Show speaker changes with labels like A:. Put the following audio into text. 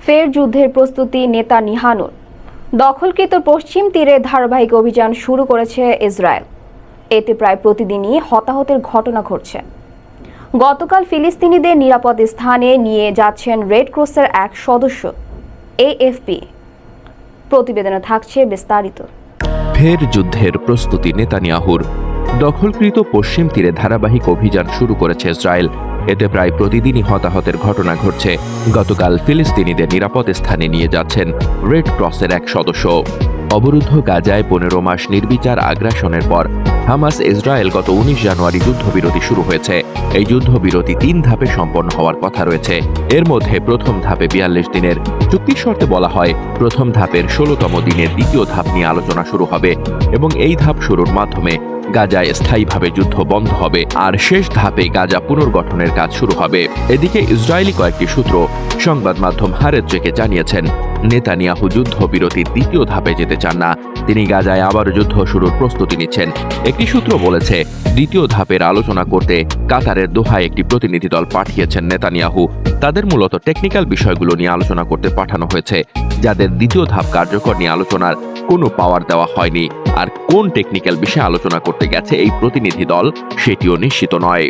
A: ফের যুদ্ধের প্রস্তুতি নেতানিয়াহুর। দখলকৃত পশ্চিম তীরে ধারাবাহিক অভিযান শুরু করেছে ইসরায়েল। এতে প্রায় প্রতিদিনই হতাহতের ঘটনা ঘটছে। গতকাল ফিলিস্তিনিদের নিরাপদ স্থানে নিয়ে যাচ্ছেন রেড ক্রসের এক সদস্য। এএফপি প্রতিবেদনে থাকছে বিস্তারিত।
B: ফের যুদ্ধের প্রস্তুতি নেতানিয়াহুর। দখলকৃত পশ্চিম তীরে ধারাবাহিক অভিযান শুরু করেছে ইসরায়েল। এতে প্রায় প্রতিদিনই হতাহতের ঘটনা ঘটছে। গতকাল ফিলিস্তিনিদের নিরাপদ স্থানে নিয়ে যাচ্ছেন রেড ক্রসের এক সদস্য। অবরুদ্ধ গাজায় 15 মাস নির্বিচার আগ্রাসনের পর হামাস ইসরায়েল গত 19 জানুয়ারি যুদ্ধবিরতি শুরু হয়েছে। এই যুদ্ধবিরতি 3 ধাপে সম্পন্ন হওয়ার কথা রয়েছে। এর মধ্যে প্রথম ধাপে 42 দিনের চুক্তির শর্তে বলা হয়, প্রথম ধাপের 16তম দিনের দ্বিতীয় ধাপ নিয়ে আলোচনা শুরু হবে এবং এই ধাপ শুরুর মাধ্যমে গাজায় স্থায়ীভাবে যুদ্ধ বন্ধ হবে আর শেষ ধাপে গাজা পুনর্গঠনের কাজ শুরু হবে। এদিকে ইসরায়েলি কয়েকটি সূত্র সংবাদ মাধ্যম হারেজকে জানিয়েছেন, নেতানিয়াহু যুদ্ধবিরতির দ্বিতীয় ধাপে যেতে চান না। তিনি গাজায় আবার যুদ্ধ শুরুর প্রস্তুতি নিচ্ছেন। একটি সূত্র বলেছে, দ্বিতীয় ধাপের আলোচনা করতে কাতারের দোহায় একটি প্রতিনিধি দল পাঠিয়েছেন নেতানিয়াহু। তাদের মূলত টেকনিক্যাল বিষয়গুলো নিয়ে আলোচনা করতে পাঠানো হয়েছে, যাদের দ্বিতীয় ধাপ কার্যকর নিয়ে আলোচনার কোনো পাওয়ার দেওয়া হয়নি। আর কোন টেকনিক্যাল বিষয়ে আলোচনা করতে গেছে এই প্রতিনিধি দল সেটিও নিশ্চিত নয়।